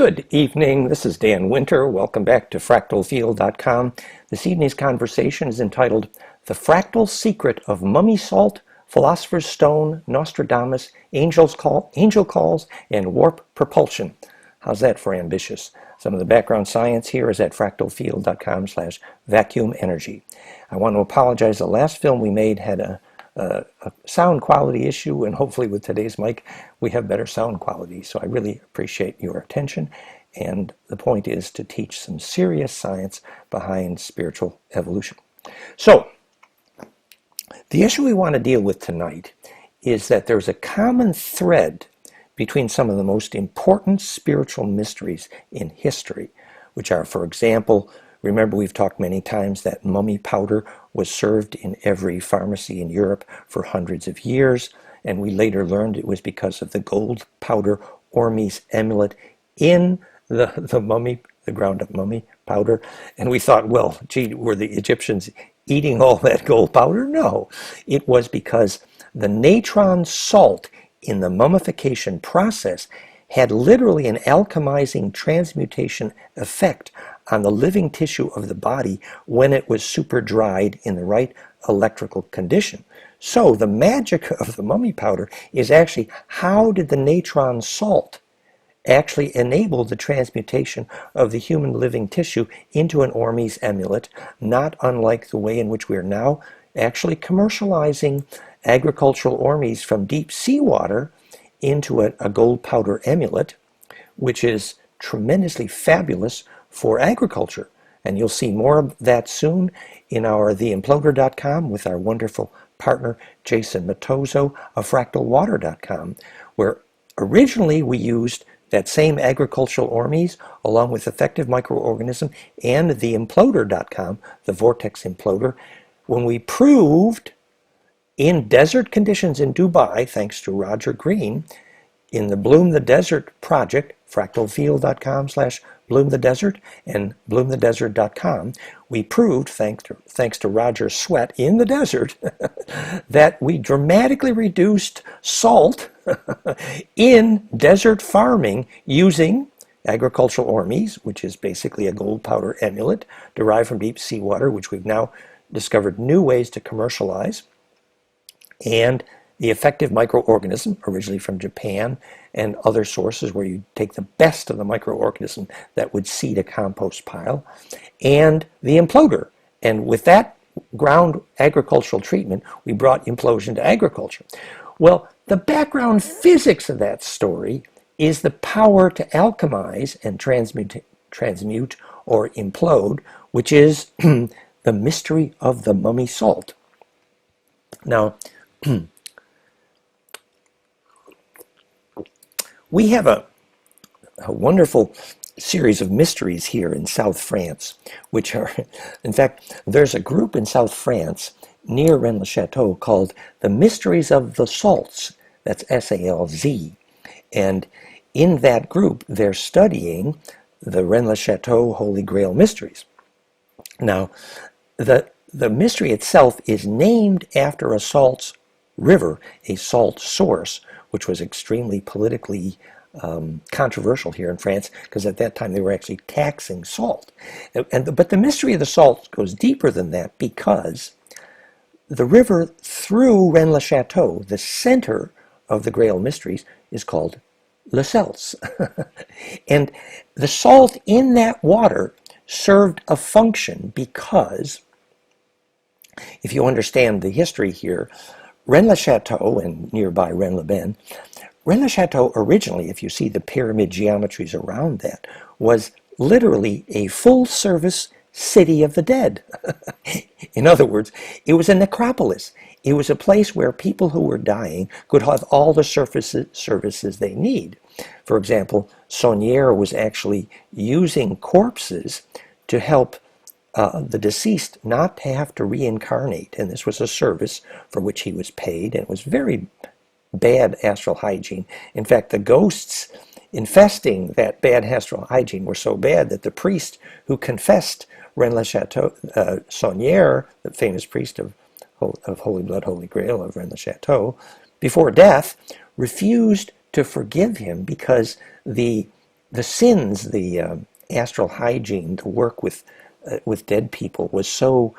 Good evening. This is Dan Winter. Welcome back to fractalfield.com. This evening's conversation is entitled The Fractal Secret of Mummy Salt, Philosopher's Stone, Nostradamus, Angel Calls, and Warp Propulsion. How's that for ambitious? Some of the background science here is at fractalfield.com/vacuum energy. I want to apologize. The last film we made had a sound quality issue, and hopefully with today's mic we have better sound quality. So I really appreciate your attention, and the point is to teach some serious science behind spiritual evolution. So the issue we want to deal with tonight is that there's a common thread between some of the most important spiritual mysteries in history, which are, for example, remember we've talked many times that mummy powder was served in every pharmacy in Europe for hundreds of years, and we later learned it was because of the gold powder Ormes amulet in the mummy, the ground up mummy powder. And we thought, well, gee, were the Egyptians eating all that gold powder? No, it was because the natron salt in the mummification process had literally an alchemizing transmutation effect on the living tissue of the body when it was super dried in the right electrical condition. So the magic of the mummy powder is actually how did the natron salt actually enable the transmutation of the human living tissue into an Ormes amulet, not unlike the way in which we are now actually commercializing agricultural Ormes from deep seawater into a gold powder amulet, which is tremendously fabulous for agriculture. And you'll see more of that soon in our theimploder.com with our wonderful partner Jason Matozzo of fractalwater.com, where originally we used that same agricultural Ormes along with effective microorganism and theimploder.com, the vortex imploder, when we proved in desert conditions in Dubai, thanks to Roger Green, in the Bloom the Desert project, fractalfield.com/Bloom the Desert and bloomthedesert.com, we proved, thanks to Roger's sweat in the desert, that we dramatically reduced salt in desert farming using agricultural Ormes, which is basically a gold powder amulet derived from deep seawater, which we've now discovered new ways to commercialize, and the effective microorganism, originally from Japan and other sources where you take the best of the microorganism that would seed a compost pile, and the imploder. And with that ground agricultural treatment, we brought implosion to agriculture. Well, the background physics of that story is the power to alchemize and transmute or implode, which is the mystery of the mummy salt. Now, we have a wonderful series of mysteries here in South France, which are, in fact, there's a group in South France near Rennes-le-Château called the Mysteries of the Salts. That's SALZ. And in that group, they're studying the Rennes-le-Château Holy Grail mysteries. Now, the mystery itself is named after a salt river, a salt source, which was extremely politically controversial here in France, because at that time they were actually taxing salt. But the mystery of the salt goes deeper than that, because the river through Rennes-le-Château, the center of the Grail mysteries, is called Le Cels. And the salt in that water served a function because, if you understand the history here, Rennes-le-Château and nearby Rennes-le-Ben, Rennes-le-Château originally, if you see the pyramid geometries around that, was literally a full-service city of the dead. In other words, it was a necropolis. It was a place where people who were dying could have all the services they need. For example, Saunière was actually using corpses to help the deceased not to have to reincarnate, and this was a service for which he was paid, and it was very bad astral hygiene. In fact, the ghosts infesting that bad astral hygiene were so bad that the priest who confessed Rennes-le-Château, Saunière, the famous priest of Holy Blood, Holy Grail of Rennes-le-Château, before death, refused to forgive him because the the sins, the astral hygiene, the work with dead people was so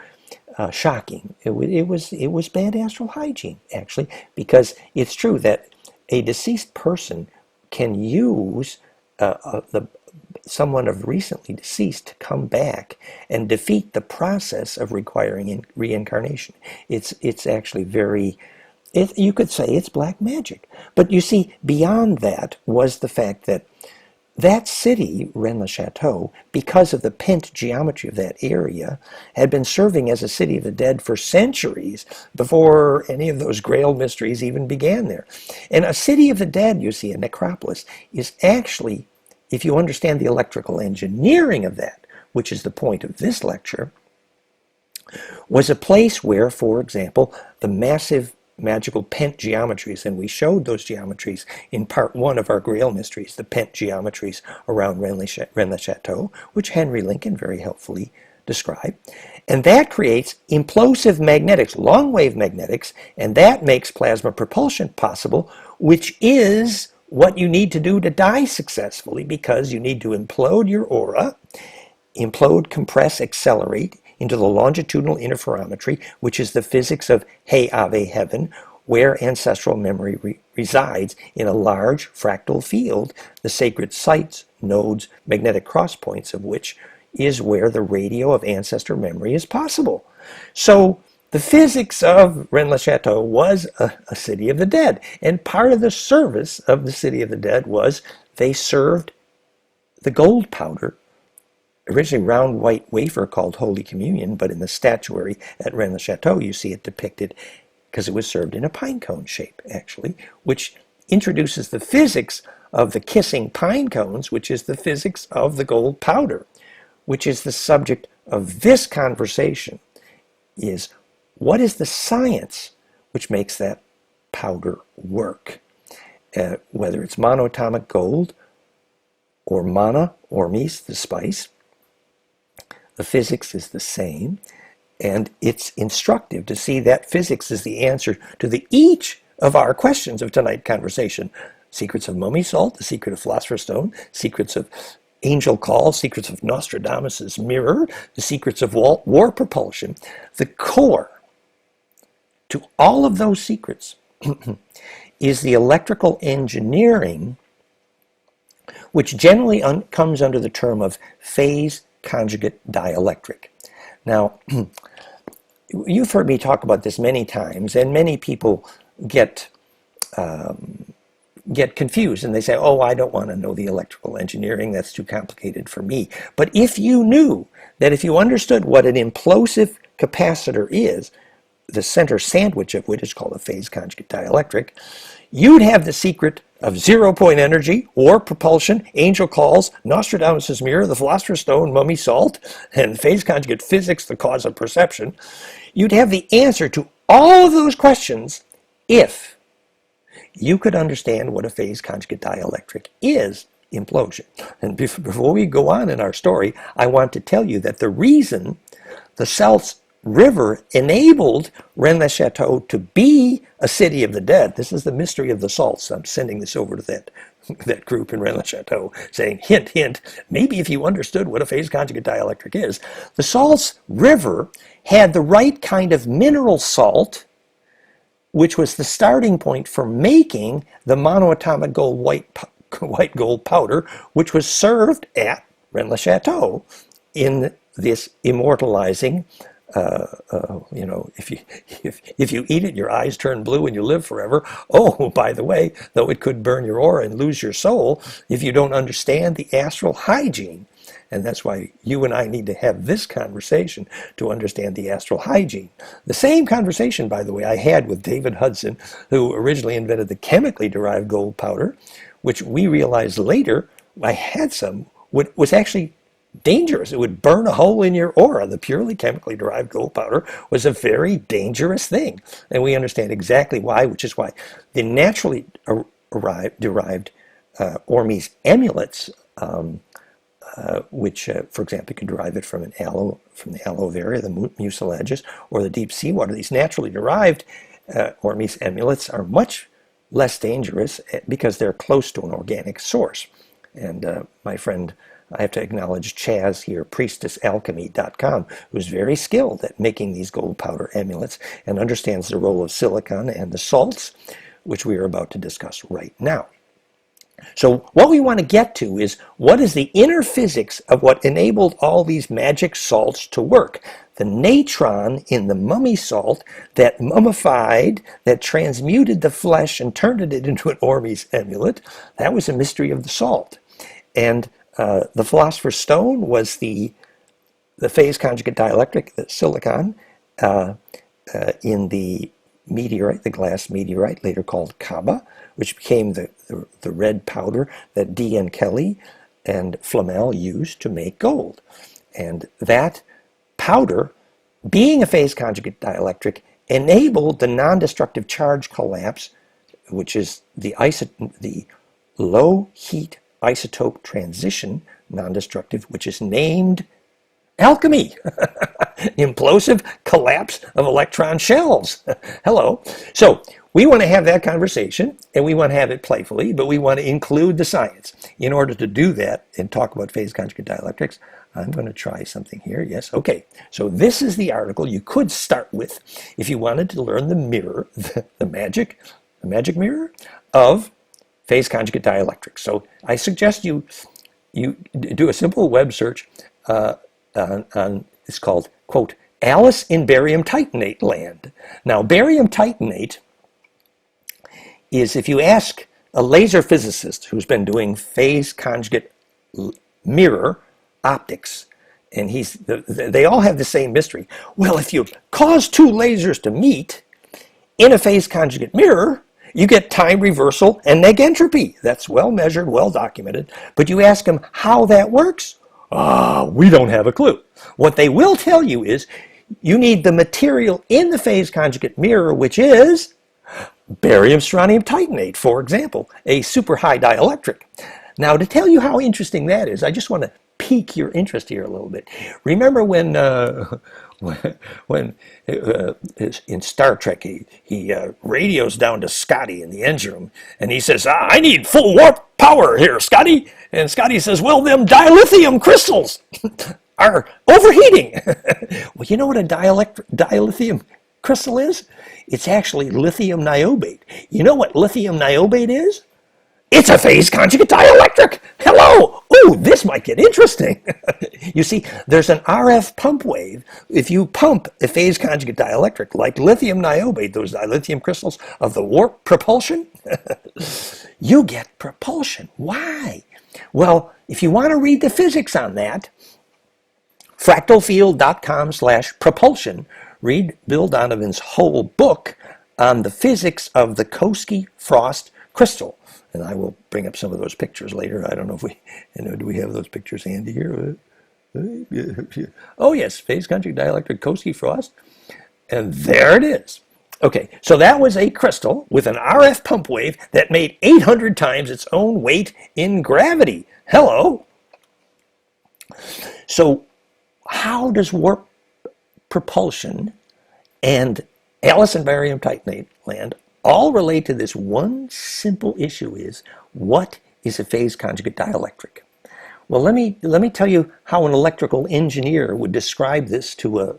shocking. It was bad astral hygiene, actually, because it's true that a deceased person can use someone of recently deceased to come back and defeat the process of requiring reincarnation. It's actually very, you could say it's black magic. But you see, beyond that was the fact that that city, Rennes-le-Château, because of the pent geometry of that area, had been serving as a city of the dead for centuries before any of those Grail mysteries even began there. And a city of the dead, you see, a necropolis, is actually, if you understand the electrical engineering of that, which is the point of this lecture, was a place where, for example, the massive magical pent geometries, and we showed those geometries in part 1 of our Grail mysteries, the pent geometries around Rennes-le-Château, which Henry Lincoln very helpfully described. And that creates implosive magnetics, long-wave magnetics, and that makes plasma propulsion possible, which is what you need to do to die successfully, because you need to implode your aura, implode, compress, accelerate into the longitudinal interferometry, which is the physics of Hey Ave Heaven, where ancestral memory resides in a large fractal field, the sacred sites, nodes, magnetic cross points of which is where the radio of ancestor memory is possible. So the physics of Rennes-le-Château was a city of the dead, and part of the service of the city of the dead was they served the gold powder, originally round white wafer called Holy Communion, but in the statuary at Rennes-le-Château you see it depicted because it was served in a pine cone shape, actually, which introduces the physics of the kissing pine cones, which is the physics of the gold powder, which is the subject of this conversation, is what is the science which makes that powder work? Whether it's monoatomic gold or manna, ormis, the spice, the physics is the same, and it's instructive to see that physics is the answer to each of our questions of tonight's conversation. Secrets of mummy salt, the secret of Philosopher's Stone, secrets of angel call, secrets of Nostradamus' mirror, the secrets of war propulsion. The core to all of those secrets is the electrical engineering, which generally comes under the term of phase conjugate dielectric. Now, you've heard me talk about this many times, and many people get confused, and they say, oh, I don't want to know the electrical engineering, that's too complicated for me. But if you knew that, if you understood what an implosive capacitor is, the center sandwich of which is called a phase conjugate dielectric, you'd have the secret of zero-point energy, war propulsion, angel calls, Nostradamus' mirror, the Philosopher's Stone, mummy salt, and phase conjugate physics, the cause of perception. You'd have the answer to all of those questions if you could understand what a phase conjugate dielectric is, implosion. And before we go on in our story, I want to tell you that the reason the Salts River enabled Rennes-le-Château to be a city of the dead. This is the mystery of the salts. I'm sending this over to that group in Rennes-le-Château, saying, hint, hint, maybe if you understood what a phase conjugate dielectric is. The Salts River had the right kind of mineral salt, which was the starting point for making the monoatomic gold white gold powder, which was served at Rennes-le-Château in this immortalizing, if you eat it, your eyes turn blue and you live forever. Oh, by the way, though it could burn your aura and lose your soul if you don't understand the astral hygiene. And that's why you and I need to have this conversation to understand the astral hygiene. The same conversation, by the way, I had with David Hudson, who originally invented the chemically derived gold powder, which we realized later, I had some, was actually dangerous. It would burn a hole in your aura. The purely chemically derived gold powder was a very dangerous thing. And we understand exactly why, which is why the naturally derived Ormes amulets, which, for example, you can derive it from the aloe vera, the mucilagus, or the deep seawater. These naturally derived Ormes amulets are much less dangerous because they're close to an organic source. And my friend, I have to acknowledge Chaz here, priestessalchemy.com, who's very skilled at making these gold powder amulets and understands the role of silicon and the salts, which we are about to discuss right now. So what we want to get to is, what is the inner physics of what enabled all these magic salts to work? The natron in the mummy salt that mummified, that transmuted the flesh and turned it into an Ormuz amulet, that was a mystery of the salt. And the Philosopher's Stone was the phase conjugate dielectric, the silicon, in the meteorite, the glass meteorite, later called Kaaba, which became the red powder that D. N. Kelly and Flamel used to make gold. And that powder, being a phase conjugate dielectric, enabled the non-destructive charge collapse, which is the low heat isotope transition non-destructive, which is named alchemy. Implosive collapse of electron shells. Hello. So we want to have that conversation, and we want to have it playfully, but we want to include the science. In order to do that and talk about phase conjugate dielectrics, I'm going to try something here. Yes, okay. So this is the article you could start with if you wanted to learn the mirror, the magic mirror of phase conjugate dielectrics. So I suggest you do a simple web search on it's called, quote, Alice in Barium Titanate Land. Now, barium titanate is, if you ask a laser physicist who's been doing phase conjugate mirror optics, and they all have the same mystery. Well, if you cause two lasers to meet in a phase conjugate mirror, you get time reversal and negentropy. That's well measured, well documented. But you ask them how that works, we don't have a clue. What they will tell you is you need the material in the phase conjugate mirror, which is barium strontium titanate, for example, a super high dielectric. Now, to tell you how interesting that is, I just want to pique your interest here a little bit. Remember when in Star Trek he radios down to Scotty in the engine room, and he says, I need full warp power here, Scotty. And Scotty says, well, them dilithium crystals are overheating. Well, you know what a dilithium crystal is? It's actually lithium niobate. You know what lithium niobate is? It's a phase conjugate dielectric. Hello. Oh, this might get interesting. You see, there's an RF pump wave. If you pump a phase conjugate dielectric like lithium niobate, those dilithium crystals of the warp propulsion, you get propulsion. Why? Well, if you want to read the physics on that, fractalfield.com/propulsion, read Bill Donovan's whole book on the physics of the Koski-Frost crystal. And I will bring up some of those pictures later. I don't know if do we have those pictures handy here? Oh yes, phase conjugate dielectric Koski-Frost. And there it is. Okay, so that was a crystal with an RF pump wave that made 800 times its own weight in gravity. Hello. So how does warp propulsion and Alice in Barium Titanate Land all relate to this one simple issue? Is, what is a phase conjugate dielectric? Well, let me tell you how an electrical engineer would describe this to a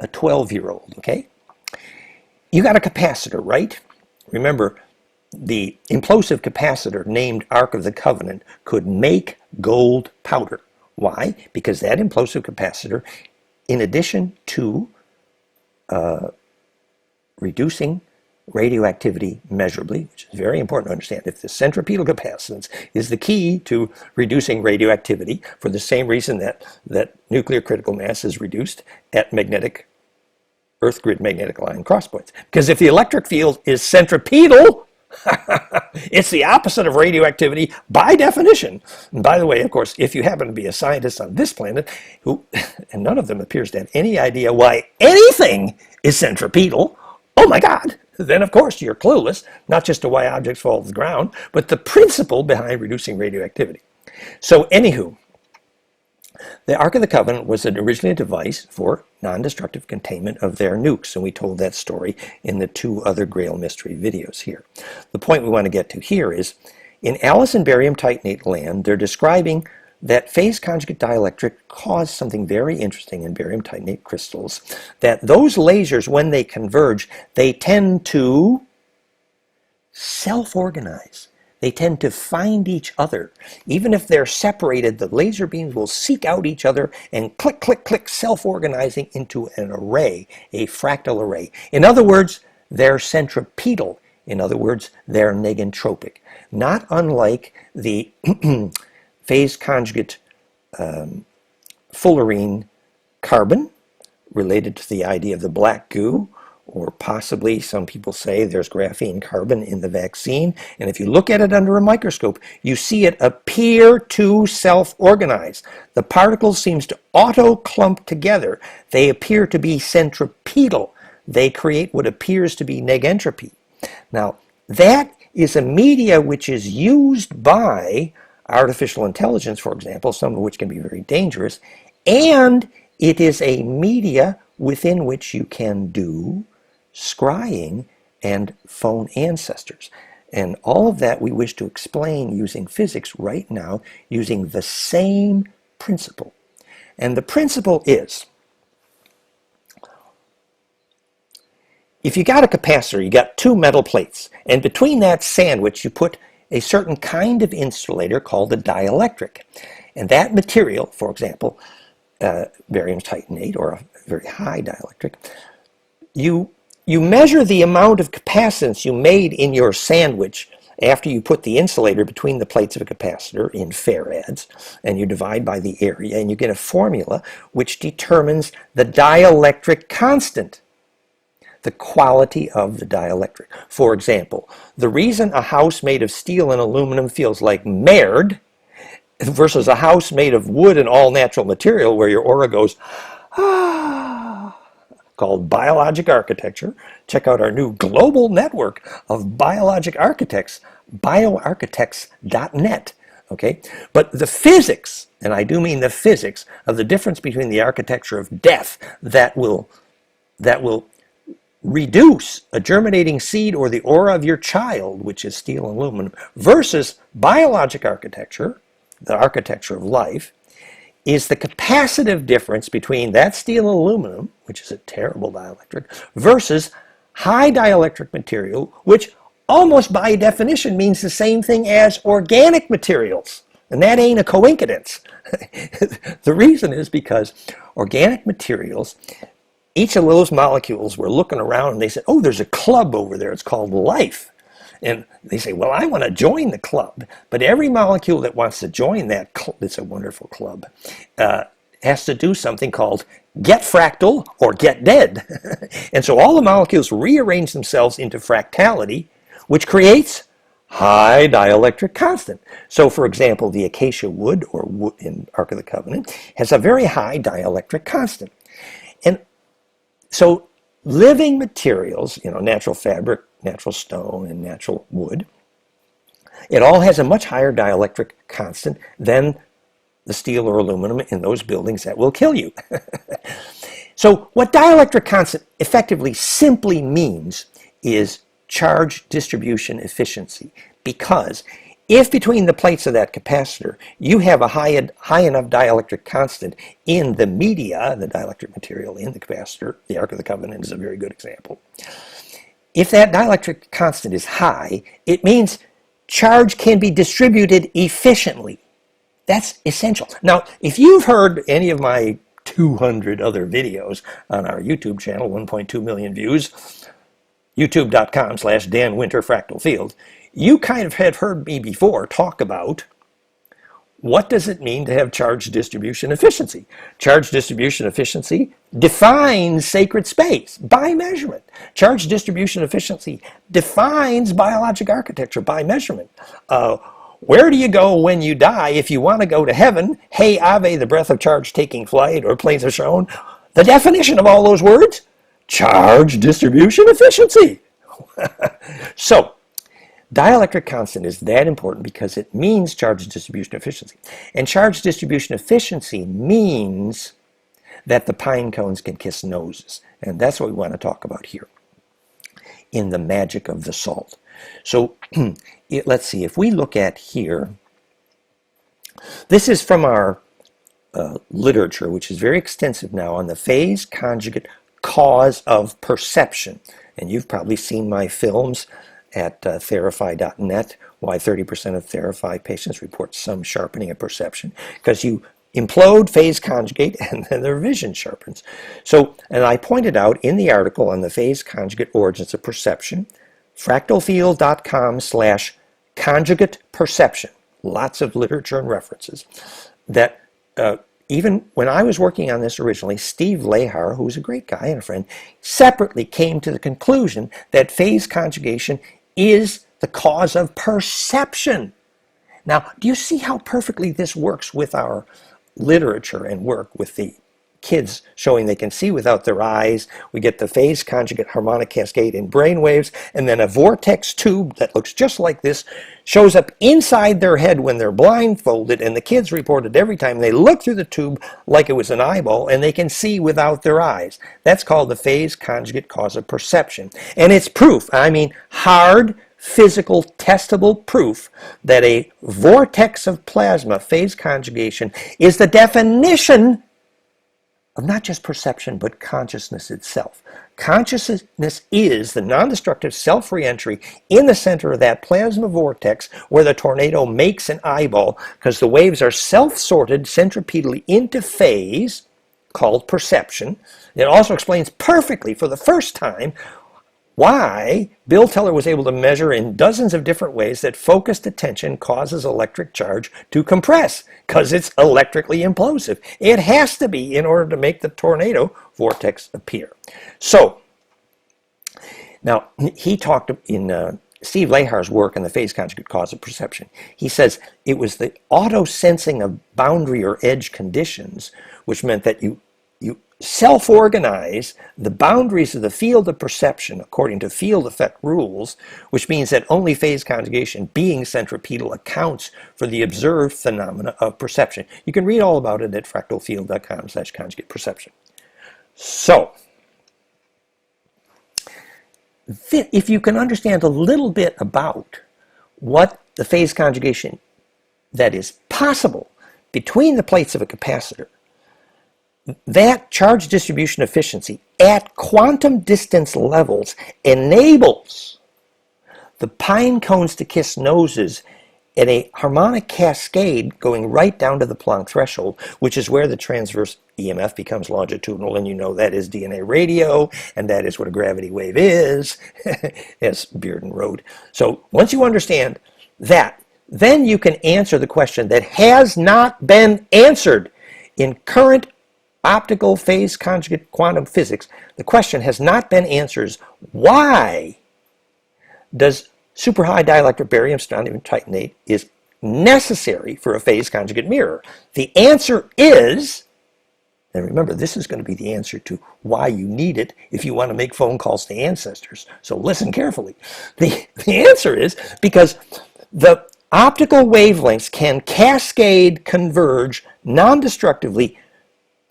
12-year-old, okay? You got a capacitor, right? Remember, the implosive capacitor named Ark of the Covenant could make gold powder. Why? Because that implosive capacitor, in addition to reducing radioactivity measurably, which is very important to understand. If the centripetal capacitance is the key to reducing radioactivity, for the same reason that nuclear critical mass is reduced at Earth grid magnetic line crosspoints. Because if the electric field is centripetal, it's the opposite of radioactivity by definition. And by the way, of course, if you happen to be a scientist on this planet, and none of them appears to have any idea why anything is centripetal, oh my God, then of course you're clueless, not just to why objects fall to the ground, but the principle behind reducing radioactivity. So anywho, the Ark of the Covenant was originally a device for non-destructive containment of their nukes, and we told that story in the 2 other Grail Mystery videos here. The point we want to get to here is, In Alice in barium titanate land, they're describing that phase conjugate dielectric caused something very interesting in barium titanate crystals, that those lasers, when they converge, they tend to self-organize. They tend to find each other. Even if they're separated, the laser beams will seek out each other and click, click, click, self-organizing into an array, a fractal array. In other words, they're centripetal. In other words, they're negentropic. Not unlike the phase conjugate fullerene carbon, related to the idea of the black goo, or possibly some people say there's graphene carbon in the vaccine. And if you look at it under a microscope, you see it appear to self-organize. The particles seem to auto-clump together. They appear to be centripetal. They create what appears to be negentropy. Now, that is a media which is used by artificial intelligence, for example, some of which can be very dangerous, and it is a media within which you can do scrying and phone ancestors. And all of that we wish to explain using physics right now, using the same principle. And the principle is, if you got a capacitor, you got two metal plates, and between that sandwich you put a certain kind of insulator called a dielectric. And that material, for example, barium titanate, or a very high dielectric, you measure the amount of capacitance you made in your sandwich after you put the insulator between the plates of a capacitor in farads, and you divide by the area, and you get a formula which determines the dielectric constant, the quality of the dielectric. For example, the reason a house made of steel and aluminum feels like merd versus a house made of wood and all natural material where your aura goes, ah, called biologic architecture. Check out our new global network of biologic architects, bioarchitects.net. Okay? But the physics, and I do mean the physics, of the difference between the architecture of death that will reduce a germinating seed or the aura of your child, which is steel and aluminum, versus biologic architecture, the architecture of life, is the capacitive difference between that steel and aluminum, which is a terrible dielectric, versus high dielectric material, which almost by definition means the same thing as organic materials. And that ain't a coincidence. The reason is because organic materials, each of those molecules were looking around and they said, oh, there's a club over there. It's called life. And they say, well, I want to join the club. But every molecule that wants to join that club, it's a wonderful club, has to do something called get fractal or get dead. And so all the molecules rearrange themselves into fractality, which creates high dielectric constant. So, for example, the acacia wood, or wood in Ark of the Covenant, has a very high dielectric constant. And so living materials, natural fabric, natural stone, and natural wood, it all has a much higher dielectric constant than the steel or aluminum in those buildings that will kill you. So what dielectric constant effectively simply means is charge distribution efficiency, because if between the plates of that capacitor you have a high enough dielectric constant in the media, the dielectric material in the capacitor, the Ark of the Covenant is a very good example. If that dielectric constant is high, it means charge can be distributed efficiently. That's essential. Now, if you've heard any of my 200 other videos on our YouTube channel, 1.2 million views, youtube.com/Dan Winter Fractal Field, you kind of have heard me before talk about what does it mean to have charge distribution efficiency. Charge distribution efficiency defines sacred space by measurement. Charge distribution efficiency defines biologic architecture by measurement. Where do you go when you die if you want to go to heaven? Hey, Ave, the breath of charge taking flight, or planes are shown. The definition of all those words? Charge distribution efficiency. So, dielectric constant is that important because it means charge distribution efficiency. And charge distribution efficiency means that the pine cones can kiss noses. And that's what we want to talk about here in the magic of the salt. So let's see, if we look at here, this is from our literature, which is very extensive now on the phase conjugate cause of perception. And you've probably seen my films at therify.net, why 30% of Therify patients report some sharpening of perception, because you implode phase conjugate and then their vision sharpens. So, and I pointed out in the article on the phase conjugate origins of perception, fractalfield.com/conjugate perception, lots of literature and references, that even when I was working on this originally, Steve Lehar, who's a great guy and a friend, separately came to the conclusion that phase conjugation is the cause of perception. Now, do you see how perfectly this works with our literature and work with the kids showing they can see without their eyes? We get the phase conjugate harmonic cascade in brain waves, and then a vortex tube that looks just like this shows up inside their head when they're blindfolded, and the kids reported every time they look through the tube like it was an eyeball, and they can see without their eyes. That's called the phase conjugate cause of perception. And it's proof, I mean hard, physical, testable proof that a vortex of plasma phase conjugation is the definition of not just perception, but consciousness itself. Consciousness is the non-destructive self-reentry in the center of that plasma vortex where the tornado makes an eyeball, because the waves are self-sorted centripetally into phase, called perception. It also explains perfectly, for the first time, why Bill Teller was able to measure in dozens of different ways that focused attention causes electric charge to compress, because it's electrically implosive. It has to be in order to make the tornado vortex appear. So, now he talked in Steve Lehar's work on the phase conjugate cause of perception. He says it was the auto-sensing of boundary or edge conditions, which meant that you self-organize the boundaries of the field of perception according to field effect rules, which means that only phase conjugation, being centripetal, accounts for the observed phenomena of perception. You can read all about it at fractalfield.com/conjugate perception. So, if you can understand a little bit about what the phase conjugation that is possible between the plates of a capacitor, that charge distribution efficiency at quantum distance levels enables the pine cones to kiss noses at a harmonic cascade going right down to the Planck threshold, which is where the transverse EMF becomes longitudinal, and you know that is DNA radio, and that is what a gravity wave is, as Bearden wrote. So once you understand that, then you can answer the question that has not been answered in current optical phase conjugate quantum physics. The question has not been answered. Why does super high dielectric barium strontium titanate is necessary for a phase conjugate mirror? The answer is, and remember, this is going to be the answer to why you need it if you want to make phone calls to ancestors. So listen carefully. The answer is because the optical wavelengths can cascade, converge non-destructively,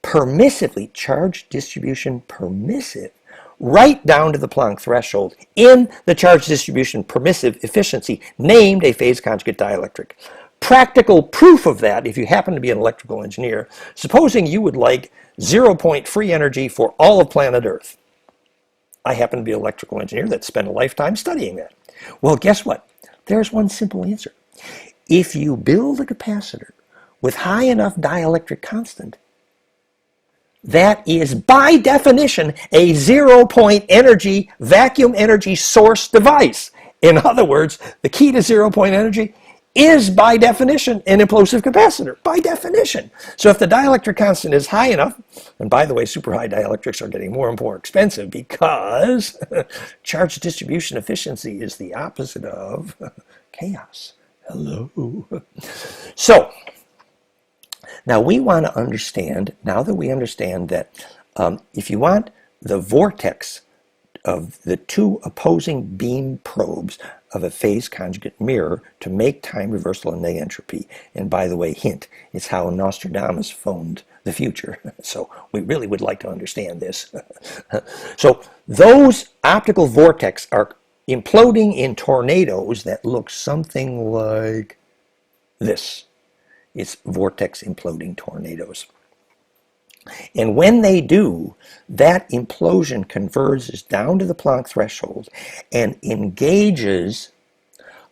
permissively, charge distribution permissive, right down to the Planck threshold in the charge distribution permissive efficiency named a phase conjugate dielectric. Practical proof of that, if you happen to be an electrical engineer, supposing you would like 0-point free energy for all of planet Earth. I happen to be an electrical engineer that spent a lifetime studying that. Well, guess what? There's one simple answer. If you build a capacitor with high enough dielectric constant, that is by definition a 0-point energy, vacuum energy source device. In other words, the key to 0-point energy is by definition an implosive capacitor, by definition. So if the dielectric constant is high enough, and by the way, super high dielectrics are getting more and more expensive because charge distribution efficiency is the opposite of chaos. Hello. So, now we want to understand, now that we understand that if you want the vortex of the two opposing beam probes of a phase conjugate mirror to make time reversal and negentropy, and by the way, hint, it's how Nostradamus phoned the future. So we really would like to understand this. So those optical vortex are imploding in tornadoes that look something like this. It's vortex imploding tornadoes. And when they do, that implosion converges down to the Planck threshold and engages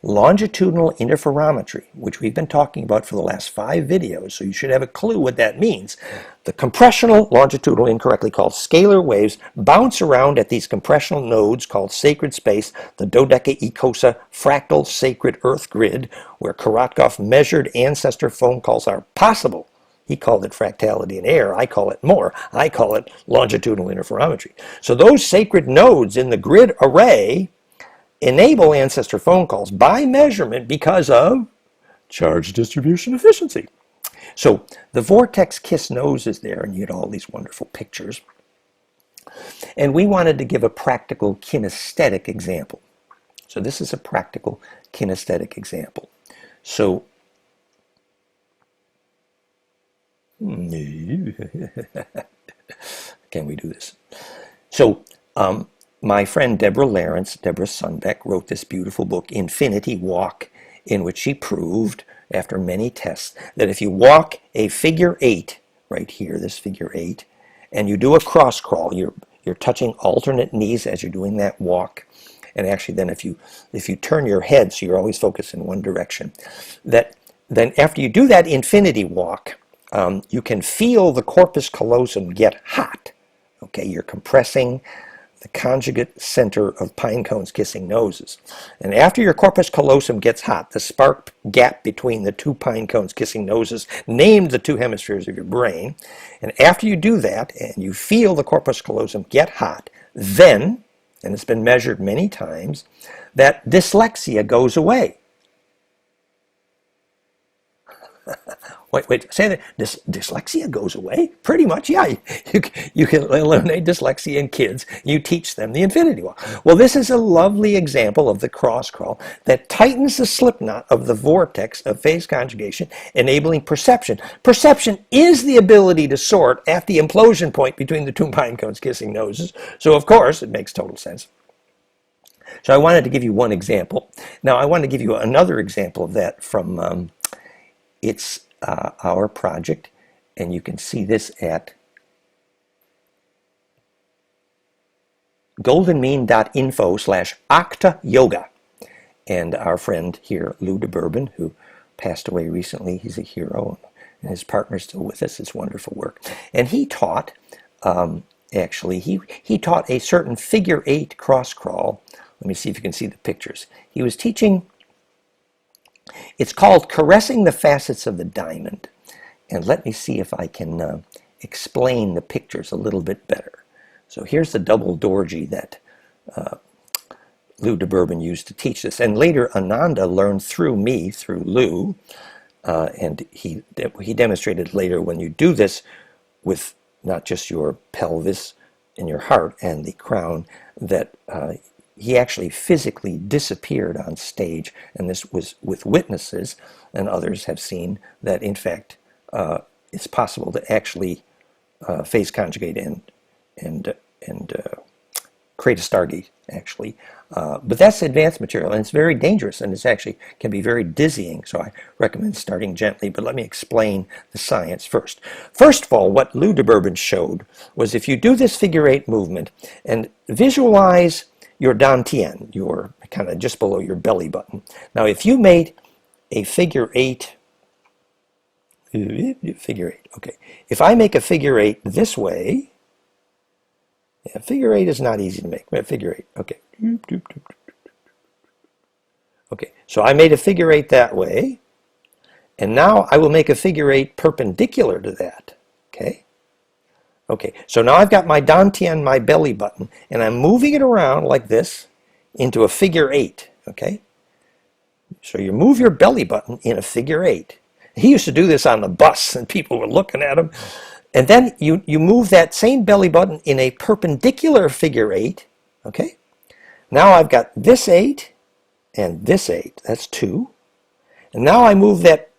longitudinal interferometry, which we've been talking about for the last 5 videos, so you should have a clue what that means. The compressional longitudinal, incorrectly called scalar waves, bounce around at these compressional nodes called sacred space, the dodecaecosa fractal sacred Earth grid, where Korotkov measured ancestor phone calls are possible. He called it fractality in air. I call it more. I call it longitudinal interferometry. So those sacred nodes in the grid array enable ancestor phone calls by measurement because of charge distribution efficiency. So the vortex kiss nose is there, and you get all these wonderful pictures. And we wanted to give a practical kinesthetic example. So this is a practical kinesthetic example. So can we do this? So my friend Deborah Lawrence, Deborah Sunbeck, wrote this beautiful book, Infinity Walk, in which she proved, after many tests, that if you walk a figure 8, right here, this figure 8, and you do a cross crawl, you're touching alternate knees as you're doing that walk, and actually then if you turn your head so you're always focused in one direction, that then after you do that infinity walk, you can feel the corpus callosum get hot. Okay, you're compressing the conjugate center of pine cones kissing noses. And after your corpus callosum gets hot, the spark gap between the 2 pine cones kissing noses, named the 2 hemispheres of your brain, and after you do that and you feel the corpus callosum get hot, then, and it's been measured many times, that dyslexia goes away. Wait, say that dyslexia goes away? Pretty much, yeah. You can eliminate dyslexia in kids. You teach them the infinity walk. Well, this is a lovely example of the cross crawl that tightens the slip knot of the vortex of phase conjugation, enabling perception. Perception is the ability to sort at the implosion point between the 2 pine cones kissing noses. So, of course, it makes total sense. So I wanted to give you one example. Now, I want to give you another example of that from it's our project, and you can see this at goldenmean.info/octa-yoga. And our friend here, Lou de Bourbon, who passed away recently, he's a hero, and his partner's still with us. It's wonderful work. And he taught, actually, he taught a certain figure 8 cross crawl. Let me see if you can see the pictures. He was teaching. It's called Caressing the Facets of the Diamond. And let me see if I can explain the pictures a little bit better. So here's the double dorji that Lou de Bourbon used to teach this. And later Ananda learned through me, through Lou, and he demonstrated later when you do this with not just your pelvis and your heart and the crown, that he actually physically disappeared on stage, and this was with witnesses, and others have seen that in fact it's possible to actually phase conjugate and create a stargate actually. But that's advanced material, and it's very dangerous, and it's actually can be very dizzying, so I recommend starting gently. But let me explain the science first. First of all, what Lou de Bourbon showed was if you do this figure 8 movement and visualize your dantian, your kind of just below your belly button. Now, if you made a figure 8, okay. If I make a figure 8 this way, yeah, figure 8 is not easy to make. Figure 8, okay. Okay, so I made a figure 8 that way, and now I will make a figure 8 perpendicular to that, okay? Okay, so now I've got my dantian, my belly button, and I'm moving it around like this into a figure 8, okay? So you move your belly button in a figure 8. He used to do this on the bus, and people were looking at him. And then you move that same belly button in a perpendicular figure 8, okay? Now I've got this 8 and this 8, that's 2. And now I move that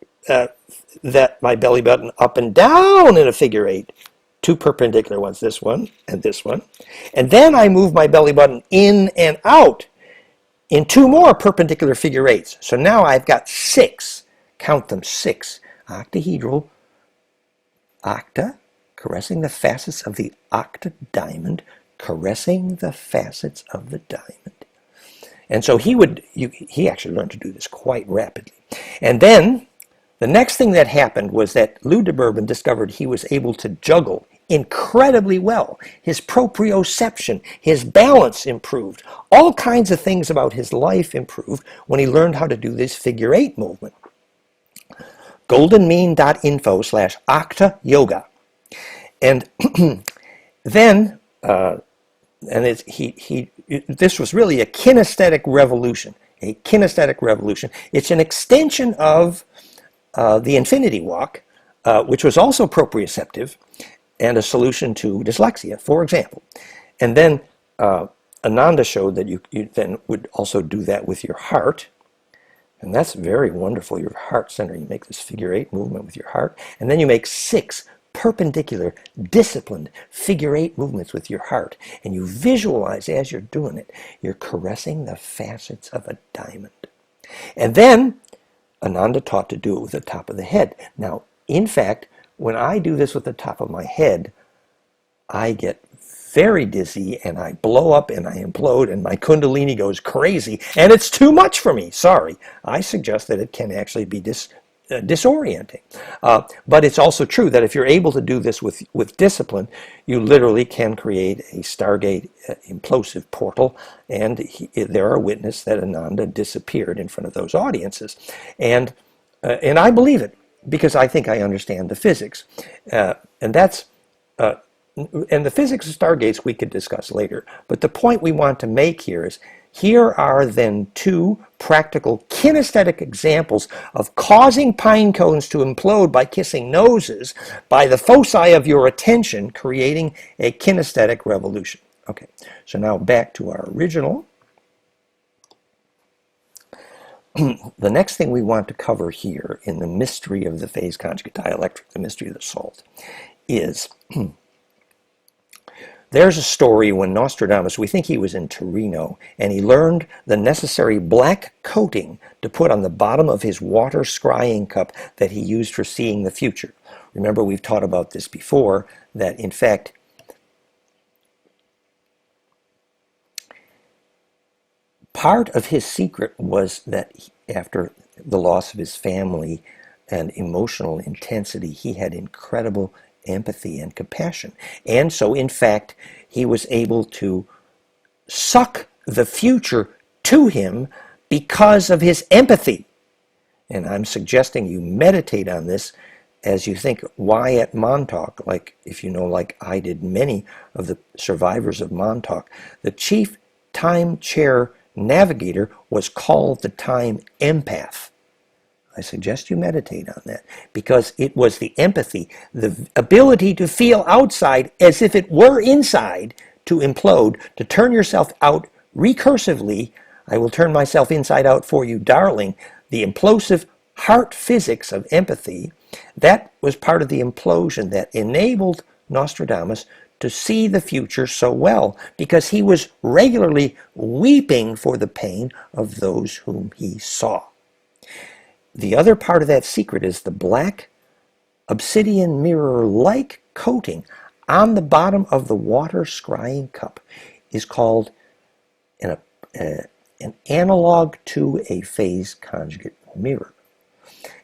my belly button up and down in a figure 8. 2 perpendicular ones, this one and this one. And then I move my belly button in and out in 2 more perpendicular figure eights. So now I've got 6, count them, 6 octahedral, octa, caressing the facets of the octadiamond, caressing the facets of the diamond. And so he actually learned to do this quite rapidly. And then the next thing that happened was that Lou de Bourbon discovered he was able to juggle incredibly well. His proprioception, his balance improved. All kinds of things about his life improved when he learned how to do this figure 8 movement. goldenmean.info/octa yoga. And then, this was really a kinesthetic revolution. It's an extension of the Infinity Walk, which was also proprioceptive and a solution to dyslexia, for example. And then Ananda showed that you then would also do that with your heart. And that's very wonderful, your heart center. You make this figure 8 movement with your heart. And then you make 6 perpendicular, disciplined figure 8 movements with your heart. And you visualize as you're doing it, you're caressing the facets of a diamond. And then Ananda taught to do it with the top of the head. Now, in fact, when I do this with the top of my head, I get very dizzy and I blow up and I implode and my kundalini goes crazy and it's too much for me. Sorry. I suggest that it can actually be disorienting. But it's also true that if you're able to do this with discipline, you literally can create a Stargate implosive portal, and there are witnesses that Ananda disappeared in front of those audiences. And I believe it because I think I understand the physics. And the physics of stargates we could discuss later. But the point we want to make here is, here are then 2 practical kinesthetic examples of causing pine cones to implode by kissing noses by the foci of your attention, creating a kinesthetic revolution. Okay, so now back to our original. The next thing we want to cover here in the mystery of the phase conjugate dielectric, the mystery of the salt, is there's a story when Nostradamus, we think he was in Torino, and he learned the necessary black coating to put on the bottom of his water scrying cup that he used for seeing the future. Remember, we've taught about this before, that in fact, part of his secret was that after the loss of his family and emotional intensity, he had incredible empathy and compassion. And so, in fact, he was able to suck the future to him because of his empathy. And I'm suggesting you meditate on this as you think, why at Montauk, like if you know, like I did, many of the survivors of Montauk, the chief time chair navigator was called the time empath. I suggest you meditate on that, because it was the empathy, the ability to feel outside as if it were inside, to implode, to turn yourself out recursively. I will turn myself inside out for you, darling. The implosive heart physics of empathy, that was part of the implosion that enabled Nostradamus to see the future so well, because he was regularly weeping for the pain of those whom he saw. The other part of that secret is the black obsidian mirror-like coating on the bottom of the water scrying cup is called an analog to a phase conjugate mirror.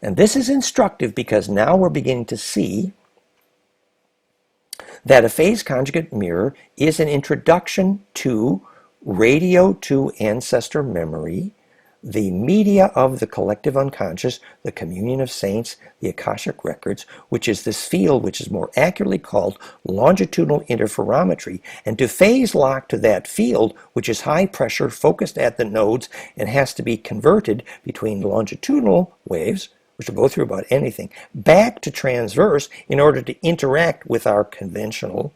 And this is instructive because now we're beginning to see that a phase conjugate mirror is an introduction to radio to ancestor memory, the media of the collective unconscious, the communion of saints, the Akashic records, which is this field which is more accurately called longitudinal interferometry, and to phase lock to that field, which is high pressure, focused at the nodes, and has to be converted between longitudinal waves, which will go through about anything, back to transverse in order to interact with our conventional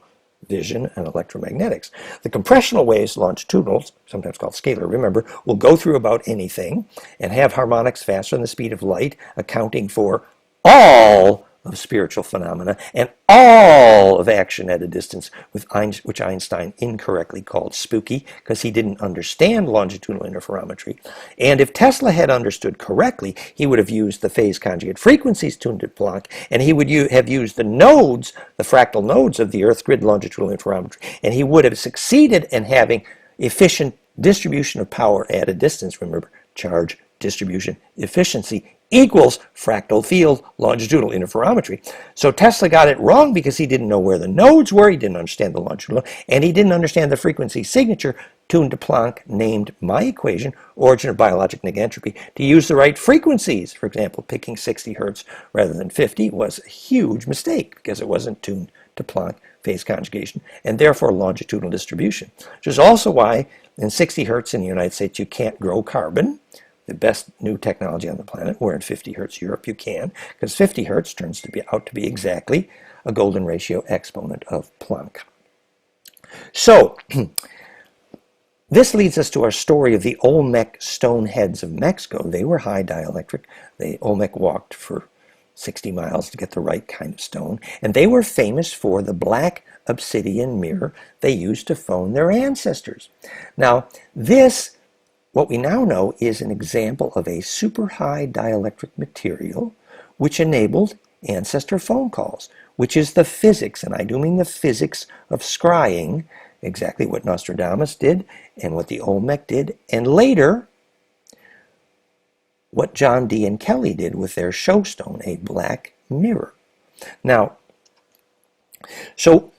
vision and electromagnetics. The compressional waves, longitudinals, sometimes called scalar, remember, will go through about anything and have harmonics faster than the speed of light, accounting for all of spiritual phenomena, and all of action at a distance, which Einstein incorrectly called spooky because he didn't understand longitudinal interferometry. And if Tesla had understood correctly, he would have used the phase conjugate frequencies tuned at Planck, and he would have used the nodes, the fractal nodes of the Earth grid longitudinal interferometry, and he would have succeeded in having efficient distribution of power at a distance. Remember, charge distribution efficiency equals fractal field longitudinal interferometry. So Tesla got it wrong because he didn't know where the nodes were, he didn't understand the longitudinal, and he didn't understand the frequency signature tuned to Planck, named my equation, origin of biologic negentropy, to use the right frequencies. For example, picking 60 hertz rather than 50 was a huge mistake because it wasn't tuned to Planck phase conjugation, and therefore longitudinal distribution, which is also why in 60 hertz in the United States you can't grow carbon, the best new technology on the planet, where in 50 hertz Europe you can, because 50 hertz turns out to be exactly a golden ratio exponent of Planck. So, this leads us to our story of the Olmec stone heads of Mexico. They were high dielectric. Olmec walked for 60 miles to get the right kind of stone, and they were famous for the black obsidian mirror they used to phone their ancestors. Now, what we now know is an example of a super high dielectric material which enabled ancestor phone calls, which is the physics, and I do mean the physics of scrying, exactly what Nostradamus did and what the Olmec did, and later what John Dee and Kelly did with their showstone, a black mirror. Now, so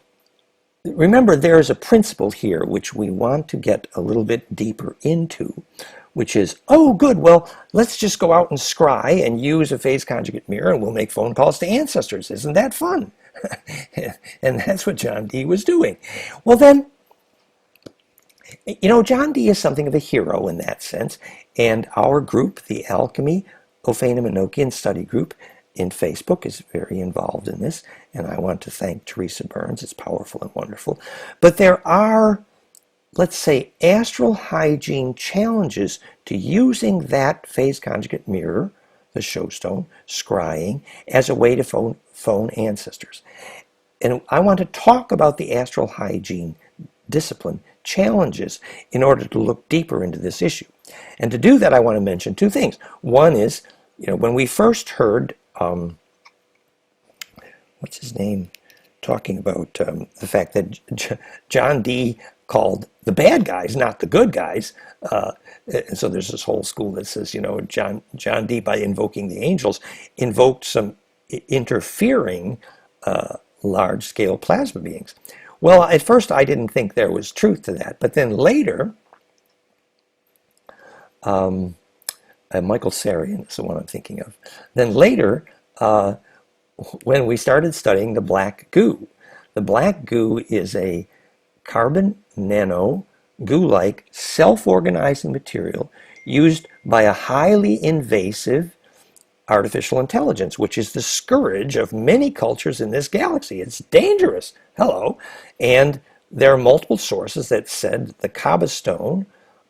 remember, there is a principle here which we want to get a little bit deeper into, which is, oh, good, well, let's just go out and scry and use a phase conjugate mirror and we'll make phone calls to ancestors. Isn't that fun? And that's what John Dee was doing. Well, then, John Dee is something of a hero in that sense, and our group, the ALCHEMY Ophanim Enochian Study Group, in Facebook is very involved in this, and I want to thank Teresa Burns. It's powerful and wonderful. But there are, let's say, astral hygiene challenges to using that phase conjugate mirror, the showstone, scrying, as a way to phone ancestors. And I want to talk about the astral hygiene discipline challenges in order to look deeper into this issue. And to do that, I want to mention two things. One is, when we first heard what's his name, talking about the fact that John Dee called the bad guys, not the good guys. And so there's this whole school that says, John Dee, by invoking the angels, invoked some interfering large-scale plasma beings. Well, at first I didn't think there was truth to that, but then later, Michael Sarian is the one I'm thinking of. Then later, when we started studying the black goo is a carbon nano goo-like self-organizing material used by a highly invasive artificial intelligence, which is the scourge of many cultures in this galaxy. It's dangerous. Hello. And there are multiple sources that said the Kaaba stone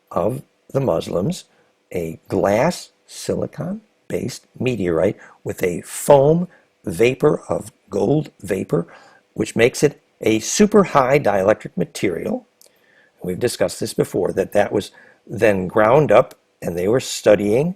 of the Muslims, a glass silicon-based meteorite with a foam vapor of gold vapor, which makes it a super high dielectric material. We've discussed this before, that was then ground up, and they were studying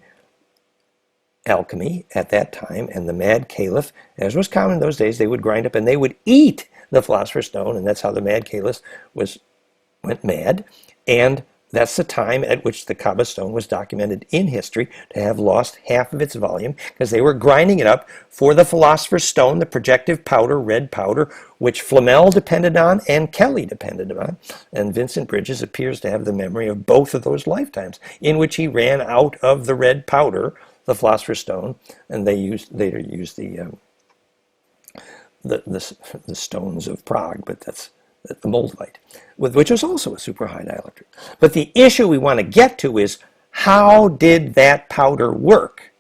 alchemy at that time, and the mad caliph, as was common in those days, they would grind up and they would eat the philosopher's stone, and that's how the mad caliph went mad. And that's the time at which the Kaaba stone was documented in history to have lost half of its volume, because they were grinding it up for the philosopher's stone, the projective powder, red powder, which Flamel depended on and Kelly depended on. And Vincent Bridges appears to have the memory of both of those lifetimes, in which he ran out of the red powder, the philosopher's stone, and they later used the stones of Prague, but that's the moldavite, which was also a super high dielectric. But the issue we want to get to is, how did that powder work?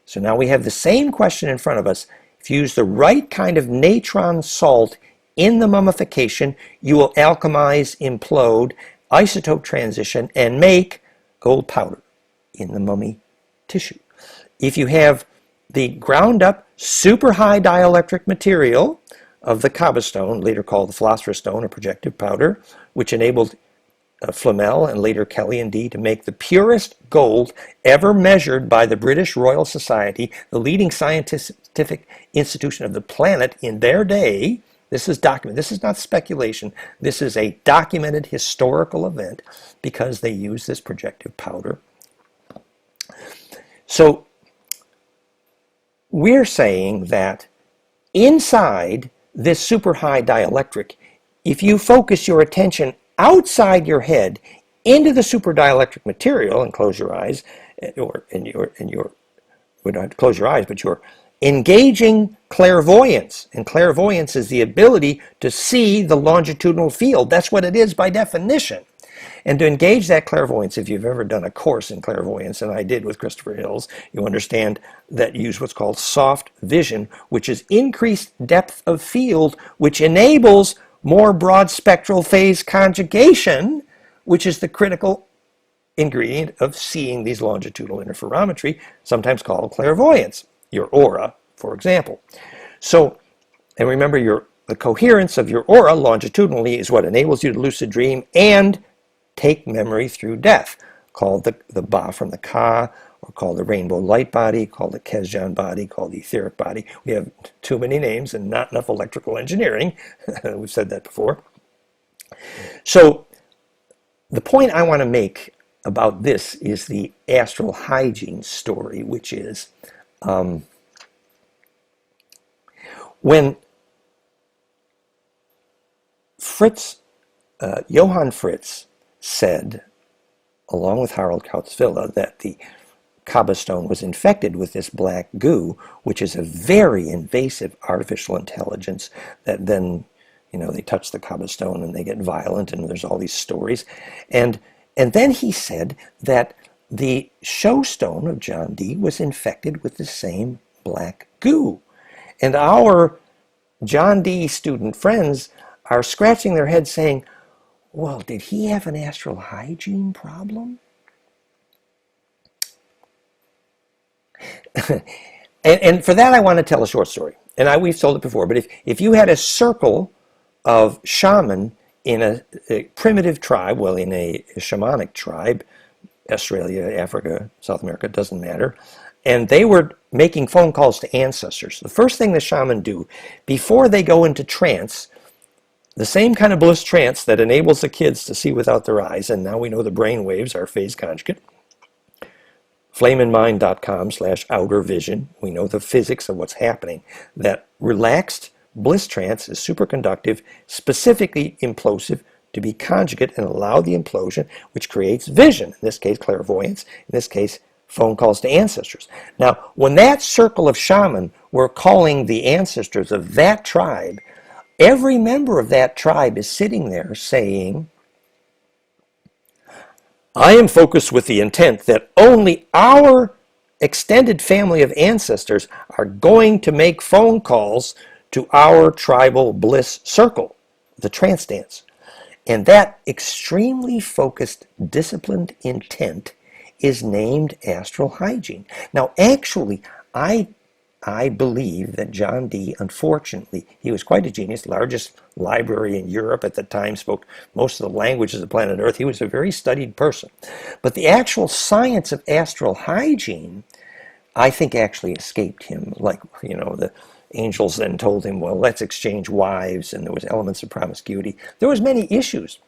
So now we have the same question in front of us. If you use the right kind of natron salt in the mummification, you will alchemize, implode, isotope transition, and make gold powder in the mummy tissue. If you have the ground up super high dielectric material of the cobblestone, later called the philosopher's stone or projective powder, which enabled Flamel and later Kelly and Dee to make the purest gold ever measured by the British Royal Society, the leading scientific institution of the planet in their day. This is documented. This is not speculation. This is a documented historical event because they use this projective powder. So we're saying that inside this super high dielectric, if you focus your attention outside your head into the super dielectric material and close your eyes, or would not close your eyes, but you're engaging clairvoyance. And clairvoyance is the ability to see the longitudinal field. That's what it is by definition. And to engage that clairvoyance, if you've ever done a course in clairvoyance, and I did with Christopher Hills, you understand that you use what's called soft vision, which is increased depth of field, which enables more broad spectral phase conjugation, which is the critical ingredient of seeing these longitudinal interferometry, sometimes called clairvoyance, your aura, for example. So, and remember, the coherence of your aura longitudinally is what enables you to lucid dream and take memory through death, called the Ba from the Ka, or called the rainbow light body, called the Kesjan body, called the etheric body. We have too many names and not enough electrical engineering. We've said that before. So the point I want to make about this is the astral hygiene story, which is when Johann Fritz said, along with Harold Kautzvilla, that the cobblestone was infected with this black goo, which is a very invasive artificial intelligence that then, they touch the cobblestone and they get violent, and there's all these stories. And then he said that the show stone of John Dee was infected with the same black goo. And our John Dee student friends are scratching their heads saying, well, did he have an astral hygiene problem? and for that, I want to tell a short story. And we've told it before, but if you had a circle of shaman in a primitive tribe, well, in a shamanic tribe, Australia, Africa, South America, doesn't matter, and they were making phone calls to ancestors, the first thing the shaman do before they go into trance, the same kind of bliss trance that enables the kids to see without their eyes, and now we know the brain waves are phase conjugate. flameinmind.com/outer vision. We know the physics of what's happening. That relaxed bliss trance is superconductive, specifically implosive, to be conjugate and allow the implosion, which creates vision, in this case clairvoyance, in this case phone calls to ancestors. Now, when that circle of shaman were calling the ancestors of that tribe, every member of that tribe is sitting there saying, I am focused with the intent that only our extended family of ancestors are going to make phone calls to our tribal bliss circle, the trance dance. And that extremely focused, disciplined intent is named astral hygiene. Now, actually, I believe that John Dee, unfortunately, he was quite a genius, largest library in Europe at the time, spoke most of the languages of planet Earth. He was a very studied person. But the actual science of astral hygiene, I think, actually escaped him. Like, the angels then told him, well, let's exchange wives, and there was elements of promiscuity. There was many issues.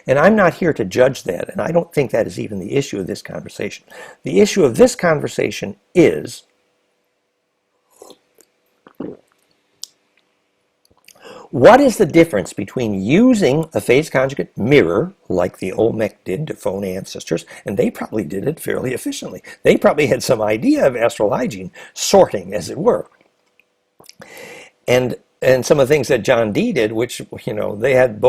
And I'm not here to judge that, and I don't think that is even the issue of this conversation. The issue of this conversation is, what is the difference between using a phase conjugate mirror, like the Olmec did to phone ancestors, and they probably did it fairly efficiently. They probably had some idea of astral hygiene, sorting, as it were. And some of the things that John Dee did, which, they had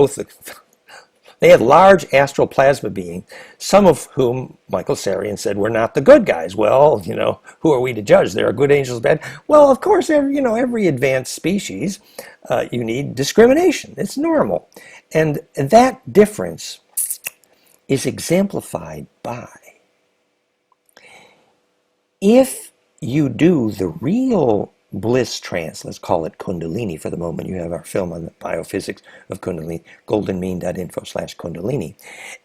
they had large astral plasma beings, some of whom Michael Sarian said were not the good guys. Well, who are we to judge? There are good angels, bad. Well, of course, every advanced species, you need discrimination. It's normal. And that difference is exemplified by, if you do the real bliss trance, let's call it Kundalini for the moment. You have our film on the biophysics of Kundalini, goldenmean.info/Kundalini.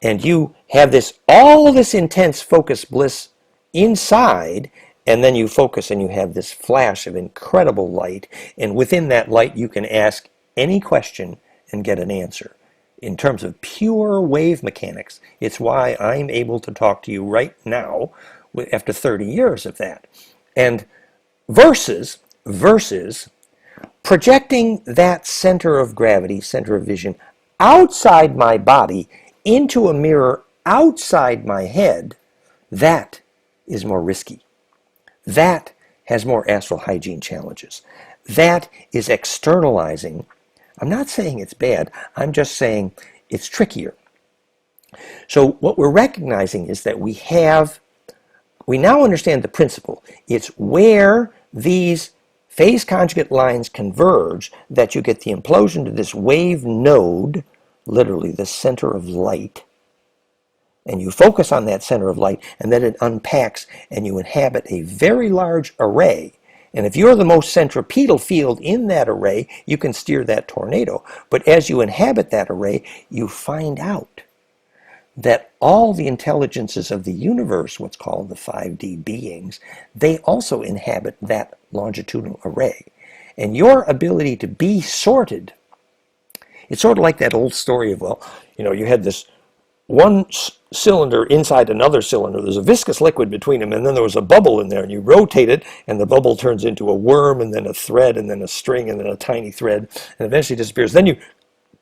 And you have all this intense focused bliss inside, and then you focus and you have this flash of incredible light. And within that light, you can ask any question and get an answer. In terms of pure wave mechanics, it's why I'm able to talk to you right now after 30 years of that. And versus projecting that center of gravity, center of vision, outside my body into a mirror outside my head, that is more risky. That has more astral hygiene challenges. That is externalizing. I'm not saying it's bad, I'm just saying it's trickier. So what we're recognizing is that we now understand the principle. It's where these phase conjugate lines converge that you get the implosion to this wave node, literally the center of light. And you focus on that center of light, and then it unpacks, and you inhabit a very large array. And if you're the most centripetal field in that array, you can steer that tornado. But as you inhabit that array, you find out that all the intelligences of the universe, what's called the 5D beings, they also inhabit that longitudinal array. And your ability to be sorted, it's sort of like that old story of, you had this one cylinder inside another cylinder. There's a viscous liquid between them, and then there was a bubble in there, and you rotate it, and the bubble turns into a worm, and then a thread, and then a string, and then a tiny thread, and eventually disappears. Then you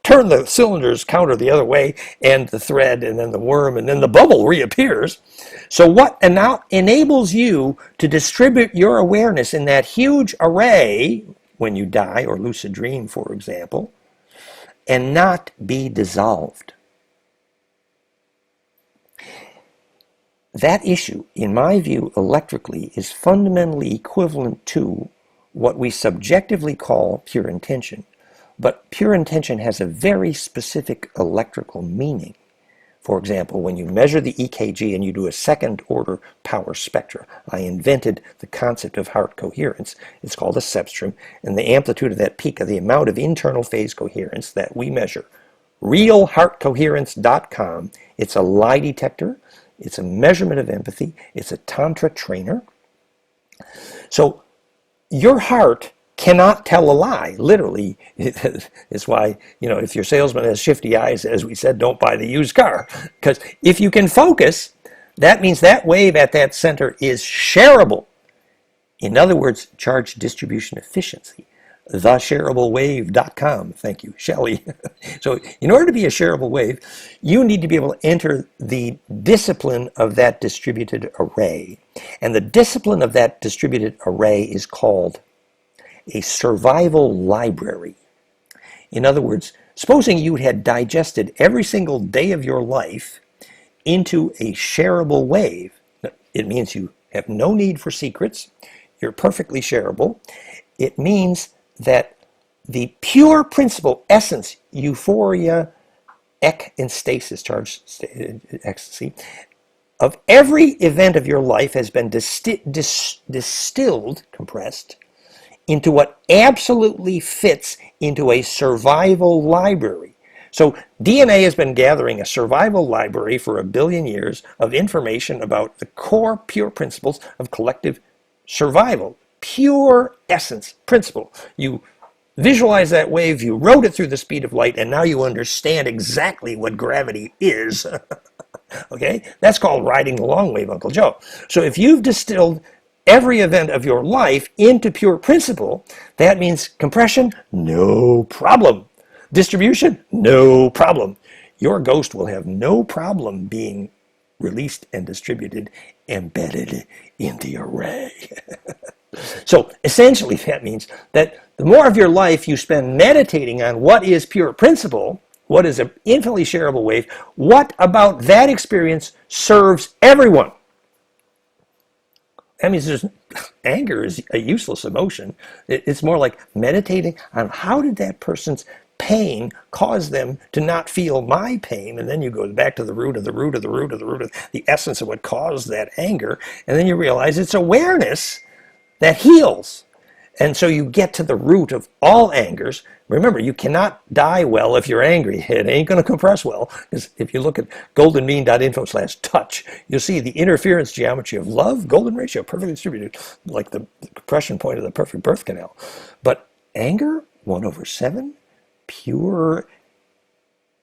turn the cylinder's counter the other way, and the thread, and then the worm, and then the bubble reappears. So what now enables you to distribute your awareness in that huge array when you die or lucid dream, for example, and not be dissolved? That issue, in my view, electrically, is fundamentally equivalent to what we subjectively call pure intention. But pure intention has a very specific electrical meaning. For example, when you measure the EKG and you do a second order power spectra, I invented the concept of heart coherence. It's called a cepstrum, and the amplitude of that peak of the amount of internal phase coherence that we measure. RealHeartCoherence.com. It's a lie detector. It's a measurement of empathy. It's a tantra trainer. So your heart cannot tell a lie, literally. It's why, if your salesman has shifty eyes, as we said, don't buy the used car. Because if you can focus, that means that wave at that center is shareable. In other words, charge distribution efficiency. theshareablewave.com. Thank you, Shelley. So in order to be a shareable wave, you need to be able to enter the discipline of that distributed array. And the discipline of that distributed array is called a survival library. In other words, supposing you had digested every single day of your life into a shareable wave, it means you have no need for secrets, you're perfectly shareable. It means that the pure principle, essence, euphoria, and stasis, charged ecstasy, of every event of your life has been distilled, compressed, into what absolutely fits into a survival library. So DNA has been gathering a survival library for 1 billion years of information about the core pure principles of collective survival. Pure essence principle. You visualize that wave, you rode it through the speed of light, and now you understand exactly what gravity is. Okay? That's called riding the long wave, Uncle Joe. So if you've distilled every event of your life into pure principle, that means compression, no problem. Distribution, no problem. Your ghost will have no problem being released and distributed, embedded in the array. So essentially that means that the more of your life you spend meditating on what is pure principle, what is an infinitely shareable wave, what about that experience serves everyone? That means anger is a useless emotion. It's more like meditating on how did that person's pain cause them to not feel my pain, and then you go back to the root of the essence of what caused that anger, and then you realize it's awareness that heals. And so you get to the root of all angers. Remember, you cannot die well if you're angry. It ain't going to compress well. Because if you look at goldenmean.info/touch, you'll see the interference geometry of love, golden ratio, perfectly distributed, like the compression point of the perfect birth canal. But anger, 1/7, pure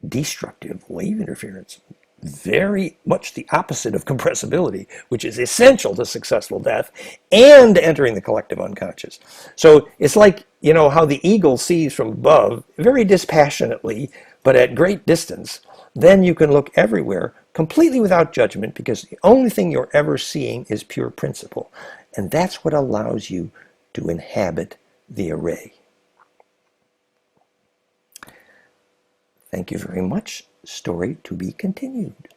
destructive wave interference. Very much the opposite of compressibility, which is essential to successful death and entering the collective unconscious. So it's like, you know, how the eagle sees from above very dispassionately, but at great distance. Then you can look everywhere completely without judgment, because the only thing you're ever seeing is pure principle. And that's what allows you to inhabit the array. Thank you very much. Story to be continued.